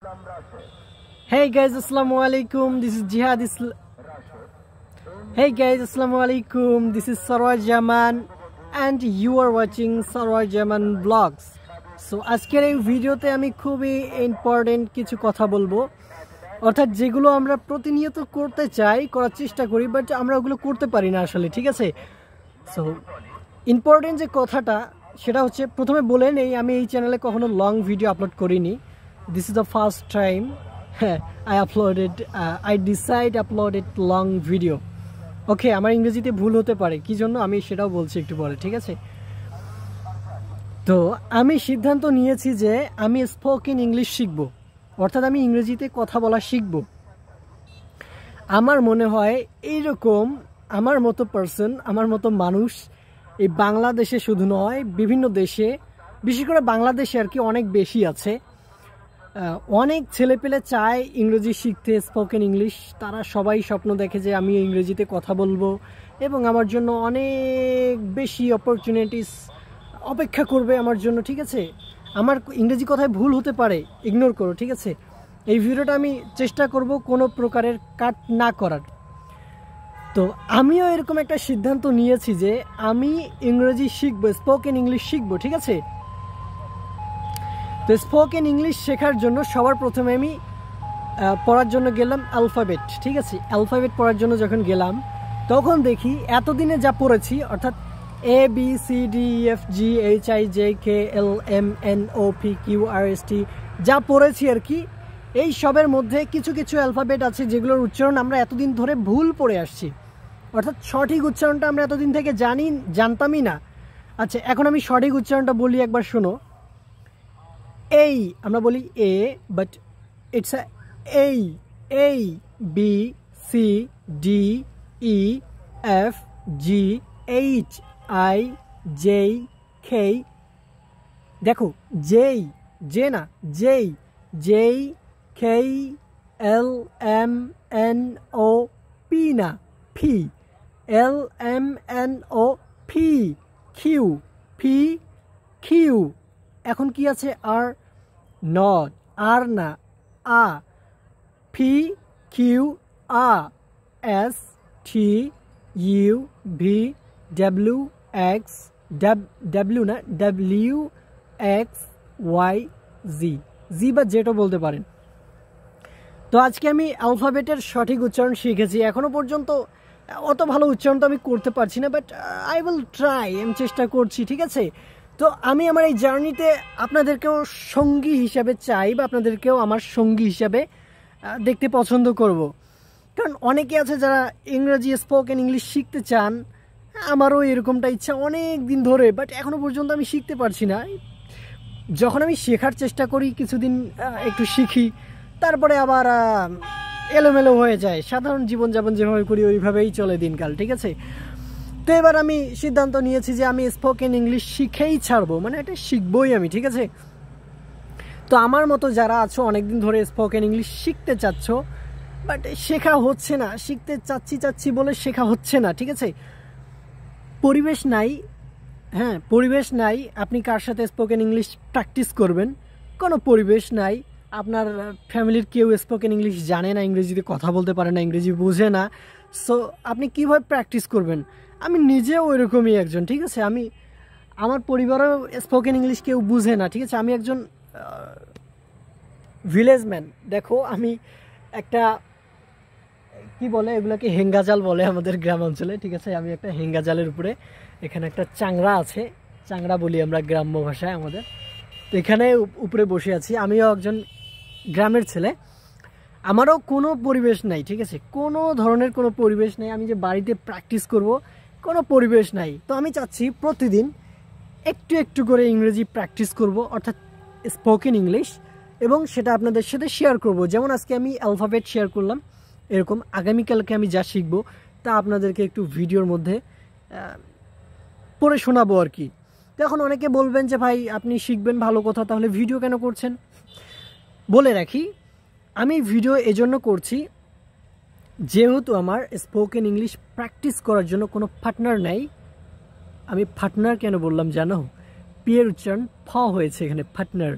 Hey guys, Assalamu alaikum. This is Jihad Hey guys, Assalamu alaikum. This is Sarwar Jaman and you are watching Sarwar Jaman vlogs. So আজকের এই ভিডিওতে আমি খুবই important কিছু কথা বলবো, অর্থাৎ যেগুলো আমরা প্রতিনিয়ত করতে চাই, করার চেষ্টা করি, বাট আমরা ওগুলো করতে পারি না আসলে, ঠিক আছে? সো ইম্পর্টেন্ট যে কথাটা সেটা হচ্ছে, প্রথমে বলে নেই আমি এই চ্যানেলে কখনো লং ভিডিও আপলোড করিনি। This is the first time I uploaded long video. ওকে, আমার ইংরেজিতে ভুল হতে পারে, কি জন্য আমি সেটাও বলছি একটু পরে, ঠিক আছে? তো আমি সিদ্ধান্ত নিয়েছি যে আমি স্পোকেন ইংলিশ শিখব, অর্থাৎ আমি ইংরেজিতে কথা বলা শিখব। আমার মনে হয় এইরকম আমার মতো পার্সন, আমার মতো মানুষ এই বাংলাদেশে শুধু নয়, বিভিন্ন দেশে, বিশেষ করে বাংলাদেশে আর কি অনেক বেশি আছে। অনেক ছেলেপেলে চায় ইংরেজি শিখতে, স্পোকেন ইংলিশ। তারা সবাই স্বপ্ন দেখে যে আমি ইংরেজিতে কথা বলবো এবং আমার জন্য অনেক বেশি অপরচুনিটিস অপেক্ষা করবে আমার জন্য, ঠিক আছে? আমার ইংরেজি কথায় ভুল হতে পারে, ইগনোর করো, ঠিক আছে? এই ভিডিওটা আমি চেষ্টা করব কোনো প্রকারের কাট না করার। তো আমিও এরকম একটা সিদ্ধান্ত নিয়েছি যে আমি ইংরেজি শিখবো, স্পোকেন ইংলিশ শিখবো, ঠিক আছে? তো স্পোকেন ইংলিশ শেখার জন্য সবার প্রথমে আমি পড়ার জন্য গেলাম অ্যালফাবেট, ঠিক আছে? অ্যালফাবেট পড়ার জন্য যখন গেলাম তখন দেখি এতদিনে যা পড়েছি, অর্থাৎ ABCDEFGHIJKLMNOPQRST যা পড়েছি আর কি, এই সবের মধ্যে কিছু কিছু অ্যালফাবেট আছে যেগুলোর উচ্চারণ আমরা এতদিন ধরে ভুল পড়ে আসছি, অর্থাৎ সঠিক উচ্চারণটা আমরা এতদিন থেকে জানতামই না। আচ্ছা, এখন আমি সঠিক উচ্চারণটা বলি, একবার শোনো। এই আমরা বলি A, but it's a A B C D E F G H I J K, দেখো জেই, জে না, জেই, জেই K L M N O P না, ফি, L M N O P Q P Q। এখন কি আছে? আর নট, আর না, আ, P Q আ, S T U V W X, W না, ডাব্লিউ এক্স ওয়াই জি, জি বা জেটও বলতে পারেন। তো আজকে আমি অ্যালফাবেটের সঠিক উচ্চারণ শিখেছি। এখনো পর্যন্ত অত ভালো উচ্চারণ তো আমি করতে পারছি না, বাট আই উইল ট্রাই, আমি চেষ্টা করছি, ঠিক আছে? তো আমি আমার এই জার্নিতে আপনাদেরকেও সঙ্গী হিসাবে চাই, বা আপনাদেরকেও আমার সঙ্গী হিসাবে দেখতে পছন্দ করব। কারণ অনেকে আছে যারা ইংরেজি স্পোকেন ইংলিশ শিখতে চান, আমারও এরকমটা ইচ্ছা অনেক দিন ধরে, বাট এখনও পর্যন্ত আমি শিখতে পারছি না। যখন আমি শেখার চেষ্টা করি, কিছুদিন একটু শিখি, তারপরে আবার এলোমেলো হয়ে যায়। সাধারণ জীবনযাপন যেভাবে করি ওইভাবেই চলে দিনকাল, ঠিক আছে? তো এবার আমি সিদ্ধান্ত নিয়েছি যে আমি স্পোকেন ইংলিশ শিখেই ছাড়বো, মানে এটা শিখবই আমি, ঠিক আছে? তো আমার মতো যারা আছো অনেকদিন ধরে স্পোকেন ইংলিশ শিখতে চাচ্ছ, বাট শেখা হচ্ছে না, শিখতে চাচ্ছি বলে শেখা হচ্ছে না, ঠিক আছে? পরিবেশ নাই, হ্যাঁ পরিবেশ নাই আপনি কার সাথে স্পোকেন ইংলিশ প্র্যাকটিস করবেন, কোনো পরিবেশ নাই। আপনার ফ্যামিলির কেউ স্পোকেন ইংলিশ জানে না, ইংরেজিতে কথা বলতে পারে না, ইংরেজি বোঝে না, সো আপনি কীভাবে প্র্যাকটিস করবেন? আমি নিজেও ওইরকমই একজন, ঠিক আছে? আমার পরিবারেও স্পোকেন ইংলিশ কেউ বুঝে না, ঠিক আছে? আমি একজন ভিলেজ ম্যান। দেখো, আমি একটা কি বলে এগুলোকে, হেঙ্গাজাল বলে আমাদের গ্রাম অঞ্চলে, ঠিক আছে? আমি একটা হেঙ্গাজালের উপরে, এখানে একটা চাংড়া আছে, চাংড়া বলি আমরা গ্রাম্য ভাষায় আমাদের। তো এখানে উপরে বসে আছি, আমিও একজন গ্রামের ছেলে, আমারও কোনো পরিবেশ নাই, ঠিক আছে? কোনো ধরনের কোনো পরিবেশ নেই, আমি যে বাড়িতে প্র্যাকটিস করব কোনো পরিবেশ নাই। তো আমি চাচ্ছি প্রতিদিন একটু একটু করে ইংরেজি প্র্যাকটিস করব, অর্থাৎ স্পোকেন ইংলিশ, এবং সেটা আপনাদের সাথে শেয়ার করব। যেমন আজকে আমি অ্যালফাবেট শেয়ার করলাম, এরকম আগামীকালকে আমি যা শিখবো তা আপনাদেরকে একটু ভিডিওর মধ্যে পড়ে শোনাবো আর কি। তো এখন অনেকে বলবেন যে ভাই আপনি শিখবেন, ভালো কথা, তাহলে ভিডিও কেন করছেন? বলে রাখি, আমি ভিডিও এজন্য করছি যেহেতু আমার স্পোকেন ইংলিশ প্র্যাকটিস করার জন্য কোনো পার্টনার নাই। আমি পার্টনার কেন বললাম জানো? পি এর উচ্চারণ ফ হয়েছে এখানে, পার্টনার,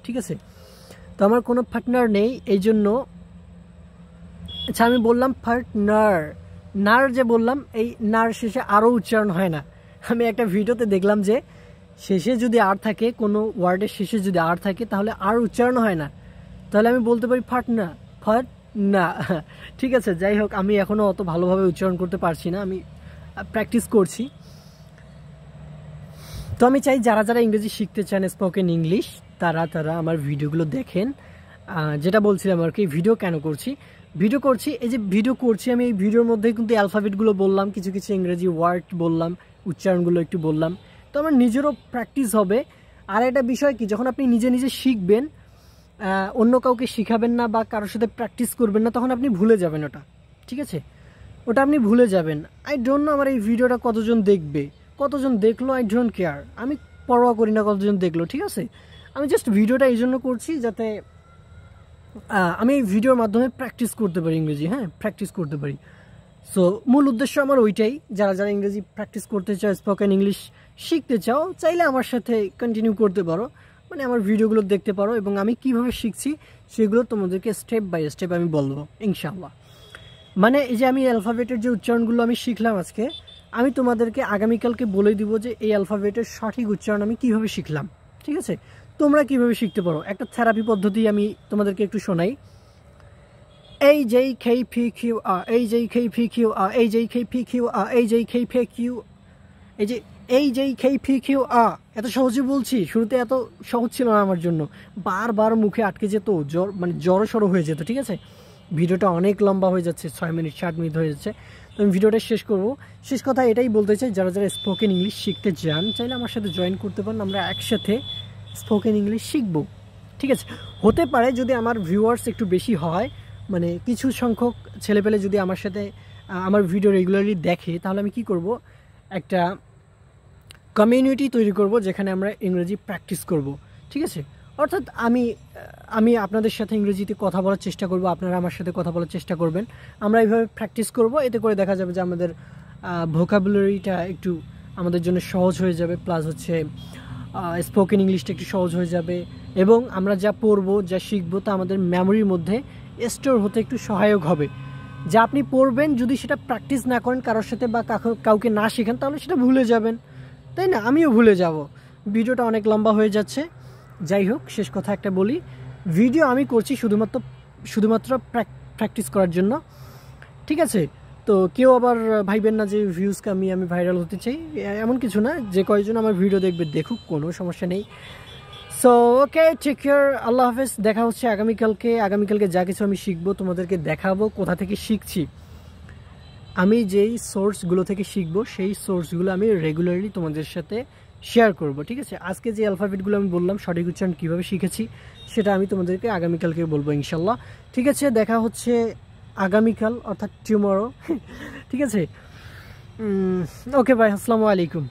ঠিক আছে? তো আমার কোনো পার্টনার নেই, এই জন্য আচ্ছা আমি বললাম পার্টনার, নার যে বললাম, এই নার শেষে আরও উচ্চারণ হয় না। আমি একটা ভিডিওতে দেখলাম যে শেষে যদি আর থাকে, কোনো ওয়ার্ডের শেষে যদি আর থাকে তাহলে আর উচ্চারণ হয় না, তাহলে আমি বলতে পারি ফাটনা, ফাট না। ঠিক আছে, যাই হোক, আমি এখনও অত ভালোভাবে উচ্চারণ করতে পারছি না, আমি প্র্যাকটিস করছি। তো আমি চাই যারা যারা ইংরেজি শিখতে চান, স্পোকেন ইংলিশ, তারা আমার ভিডিওগুলো দেখেন। যেটা বলছিলাম আর কি, ভিডিও কেন করছি, ভিডিও করছি, এই যে ভিডিও করছি আমি, এই ভিডিওর মধ্যে কিন্তু অ্যালফাবেটগুলো বললাম, কিছু কিছু ইংরেজি ওয়ার্ড বললাম, উচ্চারণগুলো একটু বললাম, তো আমার নিজেরও প্র্যাকটিস হবে। আর একটা বিষয় কি, যখন আপনি নিজে নিজে শিখবেন, অন্য কাউকে শিখাবেন না বা কারোর সাথে প্র্যাকটিস করবেন না, তখন আপনি ভুলে যাবেন ওটা। ঠিক আছে, ওটা আপনি ভুলে যাবেন। আই ডোন্ট নো আমার এই ভিডিওটা কতজন দেখবে, কতজন দেখলো, আই ডোন্ট কেয়ার, আমি পরোয়া করি না কতজন দেখলো। ঠিক আছে, আমি জাস্ট ভিডিওটা এই জন্য করছি যাতে আমি এই ভিডিওর মাধ্যমে প্র্যাকটিস করতে পারি ইংরেজি, হ্যাঁ প্র্যাকটিস করতে পারি। সো মূল উদ্দেশ্য আমার ওইটাই। যারা যারা ইংরেজি প্র্যাকটিস করতে চাও, স্পোকেন ইংলিশ শিখতে চাও, চাইলে আমার সাথে কন্টিনিউ করতে পারো, মানে আমার ভিডিওগুলো দেখতে পারো, এবং আমি কিভাবে শিখছি সেগুলো তোমাদেরকে স্টেপ বাই স্টেপ আমি বলবো ইনশাআল্লাহ। মানে এই যে আমি অ্যালফাবেটের যে উচ্চারণগুলো আমি শিখলাম আজকে, আমি তোমাদেরকে আগামীকালকে বলে দিব যে এই অ্যালফাবেটের সঠিক উচ্চারণ আমি কিভাবে শিখলাম। ঠিক আছে, তোমরা কিভাবে শিখতে পারো, একটা থেরাপি পদ্ধতি আমি তোমাদেরকে একটু শোনাই। এই যেই খেই ফি কিউ আ, এই যেই খেই ফি কিউ আ, এই যেই খেই ফি কিউ আ, এই যেই খেই ফে কিউ, এই যে এই যেই খেই ফি কিউ আ, এত সহজে বলছি, শুরুতে এত সহজ ছিল না আমার জন্য, বারবার মুখে আটকে যেত, মানে জড়সড়ো হয়ে যেত। ঠিক আছে, ভিডিওটা অনেক লম্বা হয়ে যাচ্ছে, 6 মিনিট 7 মিনিট হয়ে যাচ্ছে, তো আমি ভিডিওটা শেষ করব। শেষ কথা এটাই বলতে চাই, যারা যারা স্পোকেন ইংলিশ শিখতে চান, চাইলে আমার সাথে জয়েন করতে পারেন, আমরা একসাথে স্পোকেন ইংলিশ শিখবো। ঠিক আছে, হতে পারে যদি আমার ভিউয়ার্স একটু বেশি হয়, মানে কিছু সংখ্যক ছেলেপেলে যদি আমার সাথে আমার ভিডিও রেগুলারলি দেখে, তাহলে আমি কি করব, একটা কমিউনিটি তৈরি করব যেখানে আমরা ইংরেজি প্র্যাকটিস করব। ঠিক আছে, অর্থাৎ আমি আপনাদের সাথে ইংরেজিতে কথা বলার চেষ্টা করব, আপনারা আমার সাথে কথা বলার চেষ্টা করবেন, আমরা এইভাবে প্র্যাকটিস করব। এতে করে দেখা যাবে যে আমাদের ভোকাবুলারিটা একটু আমাদের জন্য সহজ হয়ে যাবে, প্লাস হচ্ছে স্পোকেন ইংলিশটা একটু সহজ হয়ে যাবে, এবং আমরা যা পড়বো, যা শিখবো, তা আমাদের মেমোরির মধ্যে স্টোর হতে একটু সহায়ক হবে। যা আপনি পড়বেন, যদি সেটা প্র্যাকটিস না করেন কারোর সাথে বা কাউকে না শেখান, তাহলে সেটা ভুলে যাবেন, তাই না? আমিও ভুলে যাব। ভিডিওটা অনেক লম্বা হয়ে যাচ্ছে, যাই হোক, শেষ কথা একটা বলি, ভিডিও আমি করছি শুধুমাত্র প্র্যাকটিস করার জন্য। ঠিক আছে, তো কেউ আবার ভাইবেন না যে ভিউজ কামিয়ে আমি ভাইরাল হতে চাই, এমন কিছু না, যে কয়েকজন আমার ভিডিও দেখবে দেখুক, কোনো সমস্যা নেই। সো ওকে, টেক কেয়ার, আল্লাহ হাফেজ, দেখা হচ্ছে আগামীকালকে যা কিছু আমি শিখবো তোমাদেরকে দেখাবো, কোথা থেকে শিখছি, আমি যেই সোর্সগুলো থেকে শিখবো সেই সোর্সগুলো আমি রেগুলারলি তোমাদের সাথে শেয়ার করব। ঠিক আছে, আজকে যে অ্যালফাবেটগুলো আমি বললাম, সঠিক উচ্চারণ কীভাবে শিখেছি, সেটা আমি তোমাদেরকে আগামীকালকে বলবো ইনশাল্লাহ। ঠিক আছে, দেখা হচ্ছে আগামীকাল, অর্থাৎ টুমরো। ঠিক আছে, ওকে ভাই, আসসালামু আলাইকুম।